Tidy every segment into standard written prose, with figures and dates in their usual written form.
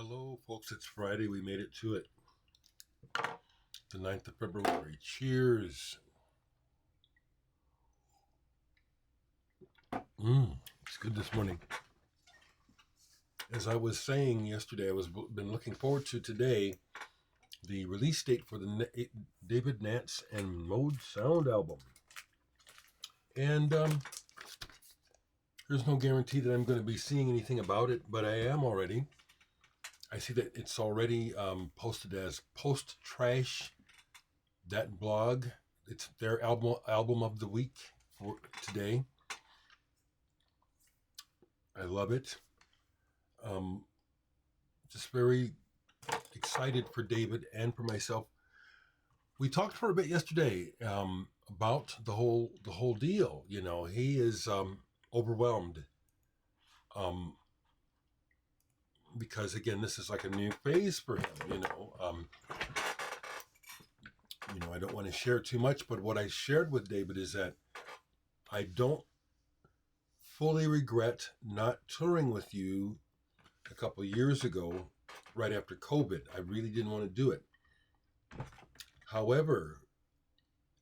Hello, folks. It's Friday. We made it to it. The 9th of February. Cheers. It's good this morning. As I was saying yesterday, been looking forward to today, the release date for the David Nance and Mode Sound album. And there's no guarantee that I'm going to be seeing anything about it, but I am already. I see that it's already posted as Post Trash, that blog. It's their album of the week for today. I love it. Just very excited for David and for myself. We talked for a bit yesterday about the whole deal. You know, he is overwhelmed because again, this is like a new phase for him. I don't want to share too much, but what I shared with David is that I don't fully regret not touring with you a couple of years ago, right after COVID. I really didn't want to do it. However,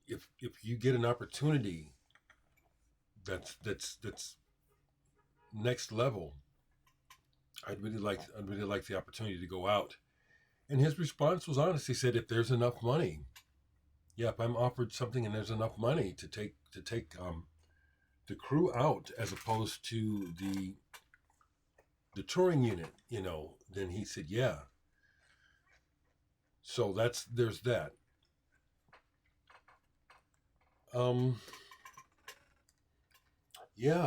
if you get an opportunity that's next level, I'd really like the opportunity to go out. And his response was honest. He said, if there's enough money, if I'm offered something and there's enough money to take the crew out as opposed to the touring unit, then he said, yeah. So there's that.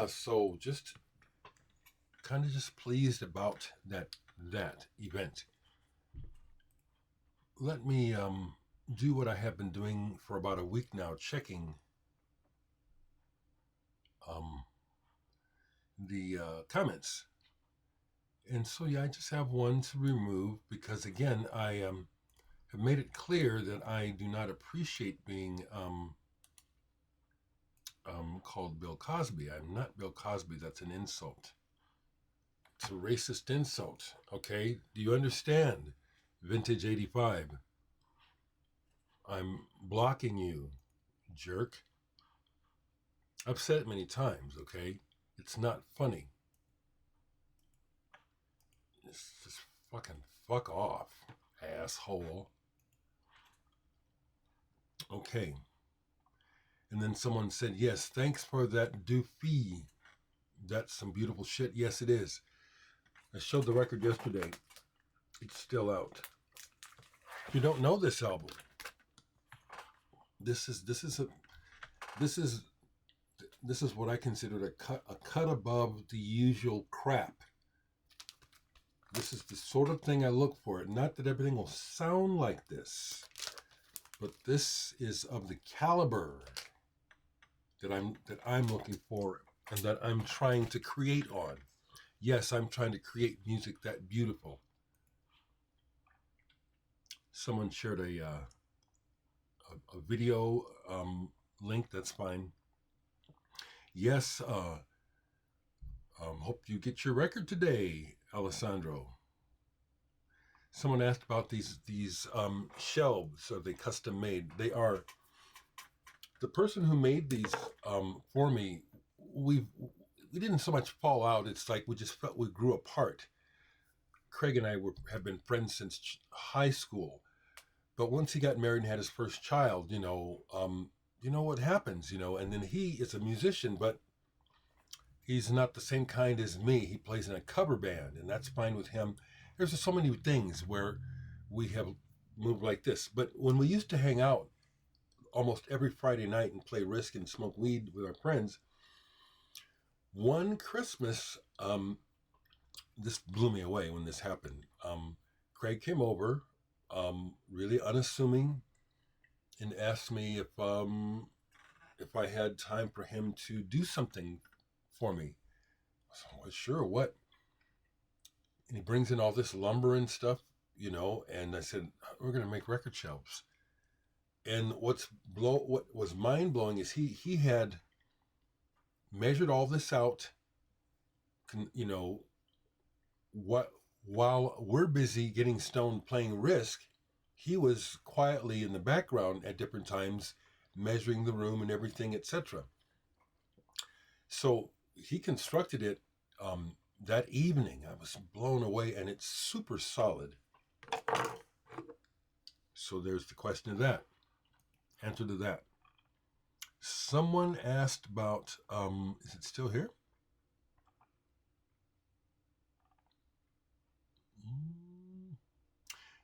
So just kind of just pleased about that event. Let me do what I have been doing for about a week now, checking the comments. And so, I just have one to remove because, again, I have made it clear that I do not appreciate being called Bill Cosby. I'm not Bill Cosby. That's an insult. It's a racist insult, okay? Do you understand? Vintage 85. I'm blocking you, jerk. I've said it many times, okay? It's not funny. It's just fucking fuck off, asshole. Okay. And then someone said, yes, thanks for that doofy. That's some beautiful shit. Yes, it is. I showed the record yesterday. It's still out. If you don't know this album, this is what I consider a cut above the usual crap. This is the sort of thing I look for. Not that everything will sound like this, but this is of the caliber that I'm looking for and that I'm trying to create on. Yes, I'm trying to create music that beautiful. Someone shared a video link. That's fine. Yes, hope you get your record today, Alessandro. Someone asked about these shelves. Are they custom made? They are. The person who made these for me, we didn't so much fall out. It's like we just felt we grew apart. Craig and I have been friends since high school, but once he got married and had his first child, you know what happens, and then he is a musician, but he's not the same kind as me. He plays in a cover band, and that's fine with him. There's just so many things where we have moved like this. But when we used to hang out almost every Friday night and play Risk and smoke weed with our friends, one Christmas, this blew me away when this happened. Craig came over, really unassuming, and asked me if I had time for him to do something for me. I said, well, sure, what? And he brings in all this lumber and stuff, and I said, we're going to make record shelves. And what was mind-blowing is he had measured all this out, what while we're busy getting stoned playing Risk, he was quietly in the background at different times, measuring the room and everything, etc. So he constructed it that evening. I was blown away, and it's super solid. So there's the question of that. Answer to that. Someone asked about, is it still here?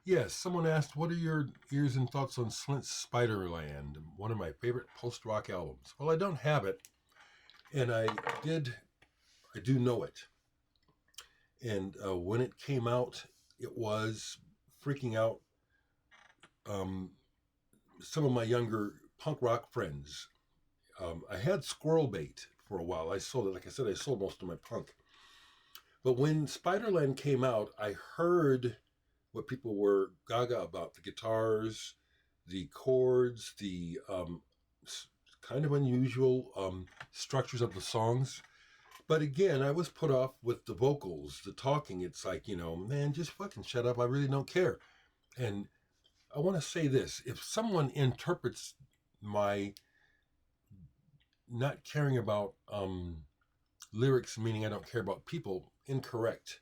Yes, someone asked, what are your ears and thoughts on Slint's Spiderland, one of my favorite post-rock albums? Well, I don't have it, and I do know it. And when it came out, it was freaking out some of my younger punk rock friends. I had Squirrel Bait for a while. I sold it. Like I said, I sold most of my punk. But when Spiderland came out, I heard what people were gaga about: the guitars, the chords, the kind of unusual structures of the songs. But again, I was put off with the vocals, the talking. It's like, man, just fucking shut up. I really don't care. And I want to say this: if someone interprets my not caring about lyrics, meaning I don't care about people, incorrect.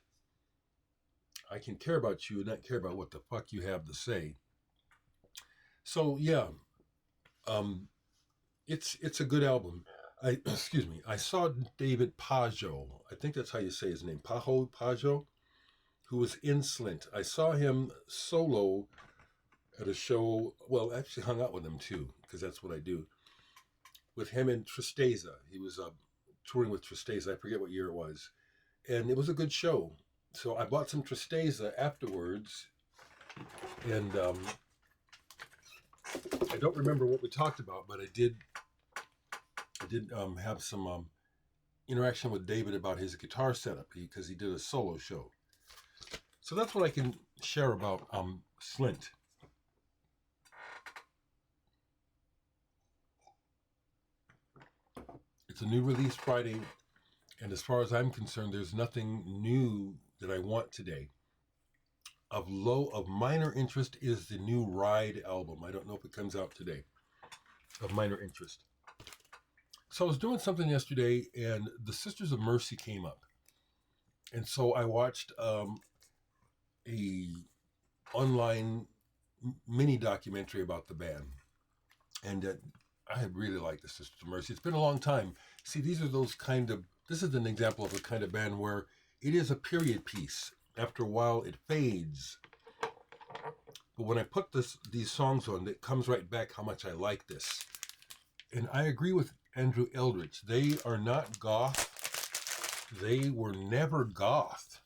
I can care about you and not care about what the fuck you have to say. So yeah, it's a good album. Excuse me. I saw David Pajot. I think that's how you say his name. Pajot, who was in Slint. I saw him solo at a show. Well, actually hung out with him too, because that's what I do. With him and Tristeza. He was touring with Tristeza. I forget what year it was. And it was a good show. So I bought some Tristeza afterwards. And I don't remember what we talked about, but I did have some interaction with David about his guitar setup because he did a solo show. So that's what I can share about Slint. It's a new release Friday, and as far as I'm concerned, there's nothing new that I want today. Of minor interest is the new Ride album. I don't know if it comes out today. Of minor interest. So I was doing something yesterday, and the Sisters of Mercy came up, and so I watched a online mini documentary about the band, and I really like the Sisters of Mercy. It's been a long time. See, this is an example of a kind of band where it is a period piece. After a while, it fades. But when I put these songs on, it comes right back how much I like this. And I agree with Andrew Eldritch. They are not goth. They were never goth.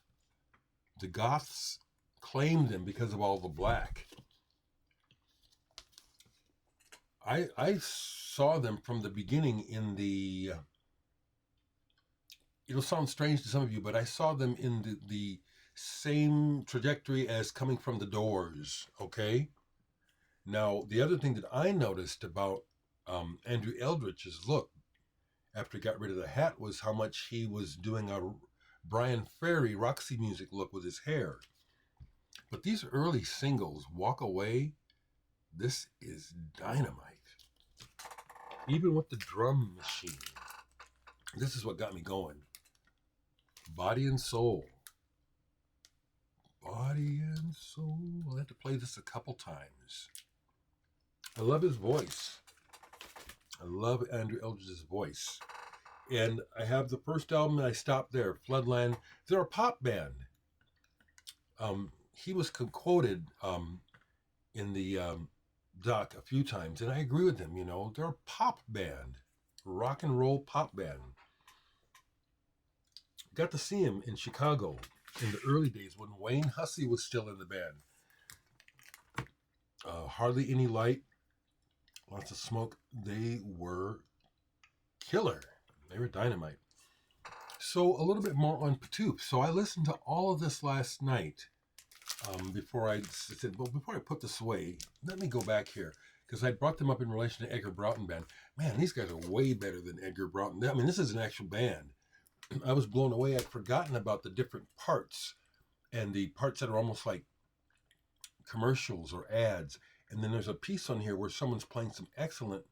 The goths claimed them because of all the black. I saw them from the beginning in the... it'll sound strange to some of you, but I saw them in the same trajectory as Coming from the Doors, okay? Now, the other thing that I noticed about Andrew Eldritch's look after he got rid of the hat was how much he was doing a Brian Ferry Roxy Music look with his hair. But these early singles, Walk Away, this is dynamite. Even with the drum machine, this is what got me going. Body and Soul. Body and Soul. I'll have to play this a couple times. I love his voice. I love Andrew Eldritch's voice. And I have the first album, and I stopped there. Floodland. They're a pop band. He was quoted in the doc a few times, and I agree with him. They're a pop band, rock and roll pop band. Got to see him in Chicago in the early days when Wayne Hussey was still in the band. Hardly Any Light, lots of smoke. They were killer. They were dynamite. So a little bit more on Patouf. So I listened to all of this last night before I said, well, before I put this away, let me go back here. Because I brought them up in relation to Edgar Broughton Band. Man, these guys are way better than Edgar Broughton. I mean, this is an actual band. I was blown away. I'd forgotten about the different parts and the parts that are almost like commercials or ads. And then there's a piece on here where someone's playing some excellent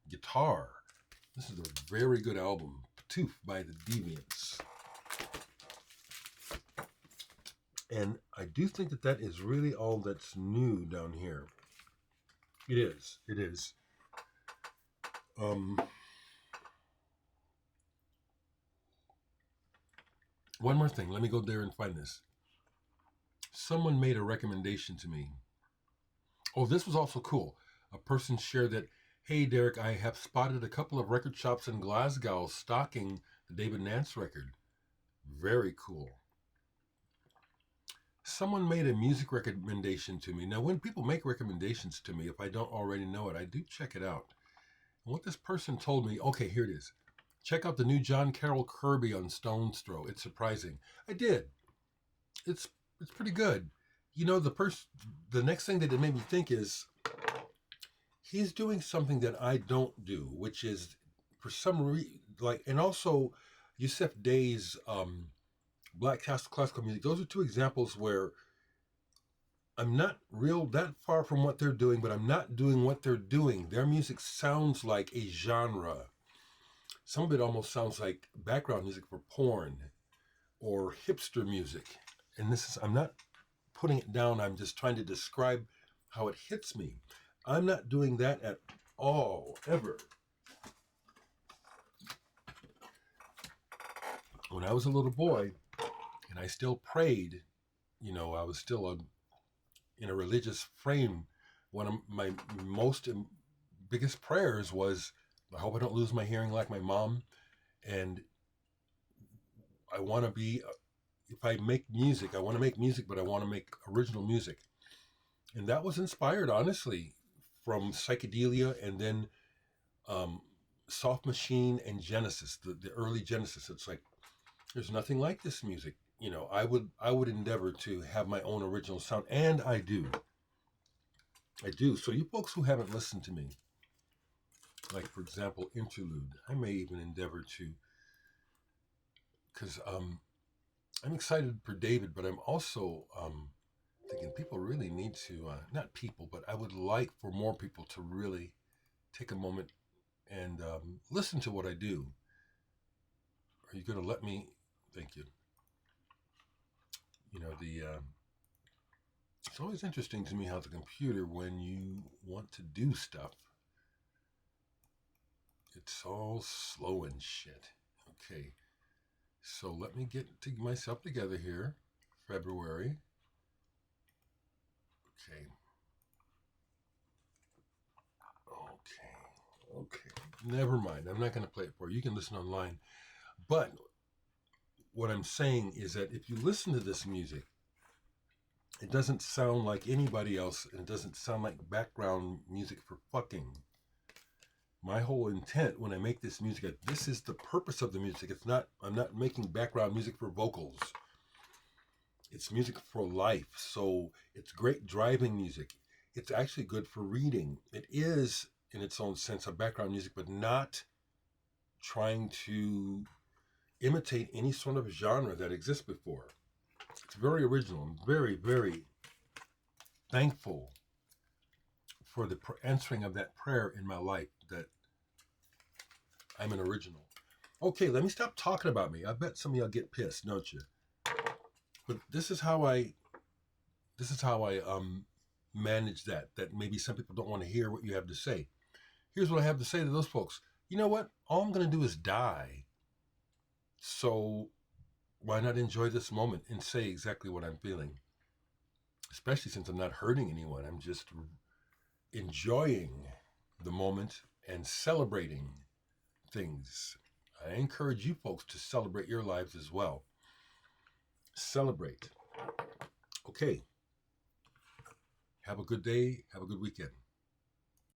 guitar. This is a very good album, Patoof by the Deviants. And I do think that that is really all that's new down here. It is. It is. One more thing. Let me go there and find this. Someone made a recommendation to me. Oh, this was also cool. A person shared that, hey, Dereck, I have spotted a couple of record shops in Glasgow stocking the David Nance record. Very cool. Someone made a music recommendation to me. Now, when people make recommendations to me, if I don't already know it, I do check it out. And what this person told me, okay, here it is. Check out the new John Carroll Kirby on Stone's Throw. It's surprising. I did. It's pretty good. You know, the next thing that it made me think is he's doing something that I don't do, which is for some reason, and also Yusef Day's Black classical music. Those are two examples where I'm not real that far from what they're doing, but I'm not doing what they're doing. Their music sounds like a genre. Some of it almost sounds like background music for porn or hipster music. And I'm not putting it down. I'm just trying to describe how it hits me. I'm not doing that at all, ever. When I was a little boy and I still prayed, I was still in a religious frame. One of my biggest prayers was, I hope I don't lose my hearing like my mom. And I want to be, if I make music, I want to make music, but I want to make original music. And that was inspired, honestly, from psychedelia and then Soft Machine and Genesis, the early Genesis. It's like, there's nothing like this music. I would endeavor to have my own original sound, and I do. So you folks who haven't listened to me, like for example, Interlude, I may even endeavor to, because I'm excited for David, but I'm also thinking people really need to, not people, but I would like for more people to really take a moment and listen to what I do. Are you going to let me? Thank you. It's always interesting to me how the computer, when you want to do stuff, it's all slow and shit. Okay, so let me get myself together here. February. Okay. Never mind. I'm not going to play it for you. You can listen online. But what I'm saying is that if you listen to this music, it doesn't sound like anybody else, and it doesn't sound like background music for fucking. My whole intent when I make this music, this is the purpose of the music. I'm not making background music for vocals. It's music for life. So it's great driving music. It's actually good for reading. It is, in its own sense, a background music, but not trying to imitate any sort of genre that exists before. It's very original. I'm very, very thankful for the answering of that prayer in my life, that I'm an original. Okay, let me stop talking about me. I bet some of y'all get pissed, don't you? But this is how I manage that maybe some people don't want to hear what you have to say. Here's what I have to say to those folks. You know what? All I'm going to do is die. So why not enjoy this moment and say exactly what I'm feeling? Especially since I'm not hurting anyone. I'm just enjoying the moment and celebrating things. I encourage you folks to celebrate your lives as well. Celebrate. Okay. Have a good day. Have a good weekend.